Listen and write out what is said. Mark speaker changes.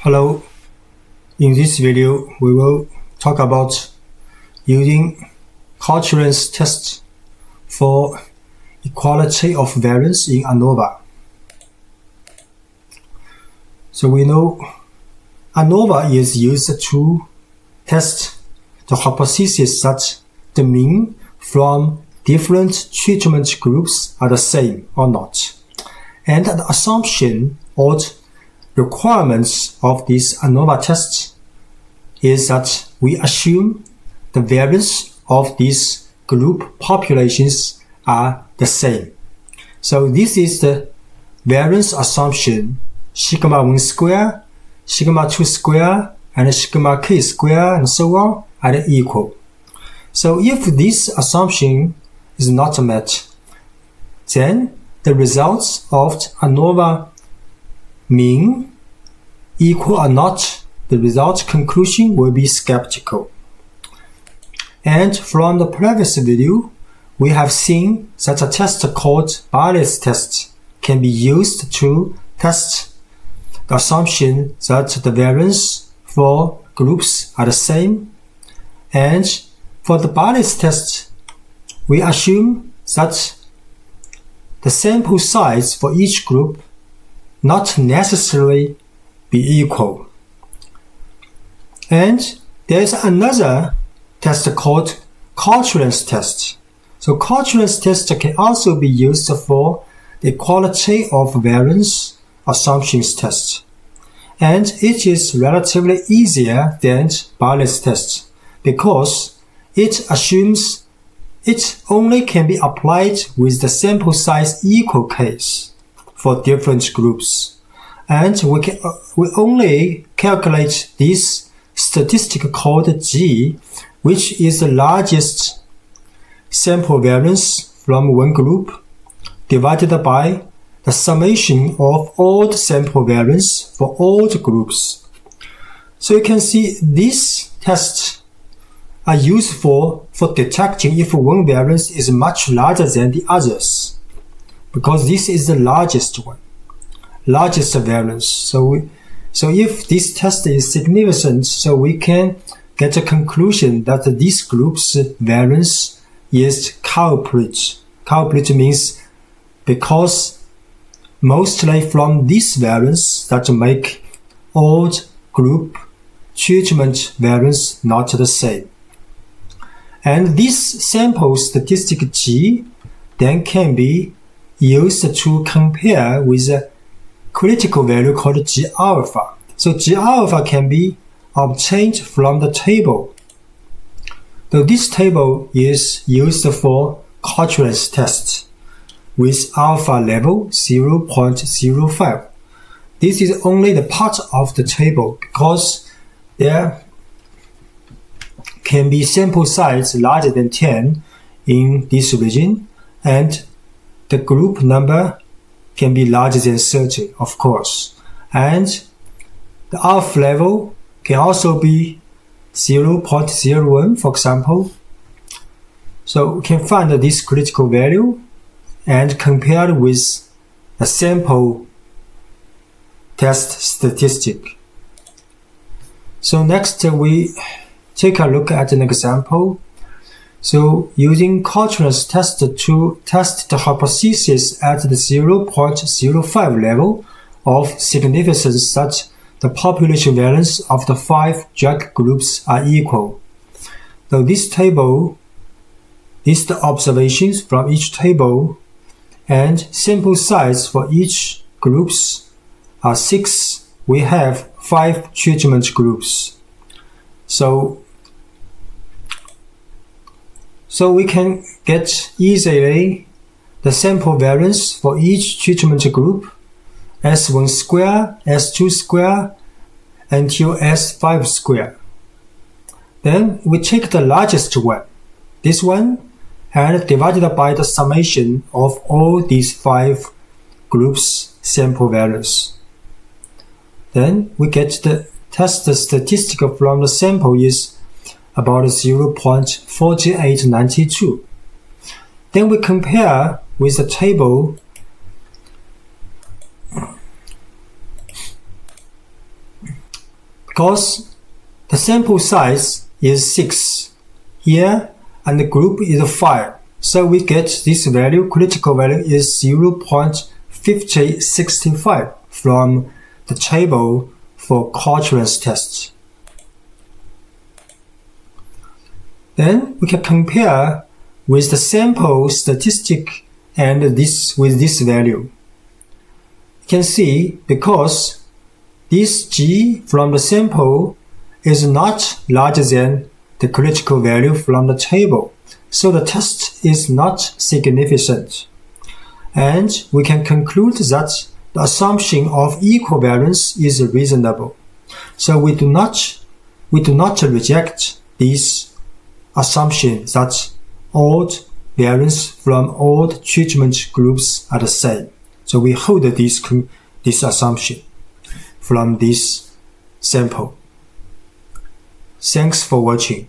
Speaker 1: Hello, in this video we will talk about using Cochran's test for equality of variance in ANOVA. So we know ANOVA is used to test the hypothesis that the mean from different treatment groups are the same or not, and the assumption or requirements of this ANOVA test is that we assume the variance of these group populations are the same. So this is the variance assumption: sigma 1 square, sigma 2 square, and sigma k square, and so on are equal. So if this assumption is not met, then the results of ANOVA mean equal or not, the result conclusion will be skeptical. And from the previous video, we have seen that a test called Variances test can be used to test the assumption that the variance for groups are the same. And for the Variances test, we assume that the sample size for each group not necessarily be equal. And there is another test called Cochran's test. So Cochran's test can also be used for the equality of variance assumptions test. And it is relatively easier than Variances test because it assumes it only can be applied with the sample size equal case for different groups. And we only calculate this statistic called G, which is the largest sample variance from one group divided by the summation of all the sample variance for all the groups. So you can see these tests are useful for detecting if one variance is much larger than the others, because this is the largest variance. So if this test is significant, so we can get a conclusion that this group's variance is culprit. Culprit means because mostly from this variance that make all group treatment variance not the same. And this sample statistic G then can be used to compare with a critical value called G alpha. So G alpha can be obtained from the table. So this table is used for Cochran's test with alpha level 0.05. This is only the part of the table because there can be sample size larger than 10 in this region, and the group number can be larger than 30, of course. And the alpha level can also be 0.01, for example. So we can find this critical value and compare it with the sample test statistic. So next we take a look at an example. So using Cochran's test to test the hypothesis at the 0.05 level of significance that the population variance of the 5 drug groups are equal. So this table lists the observations from each table, and sample size for each groups are 6. We have 5 treatment groups. So we can get easily the sample variance for each treatment group, S1 square, S2 square, until S5 square. Then we take the largest one, this one, and divide it by the summation of all these 5 groups' sample variance. Then we get the test statistic from the sample is about 0.4892. Then we compare with the table because the sample size is 6 here and the group is 5. So we get this value, critical value is 0.5065 from the table for Cochran's test. Then we can compare with the sample statistic and this with this value. You can see because this G from the sample is not larger than the critical value from the table, so the test is not significant. And we can conclude that the assumption of equal variance is reasonable. So we do not reject this assumption that all variance from all treatment groups are the same. So we hold this assumption from this sample. Thanks for watching.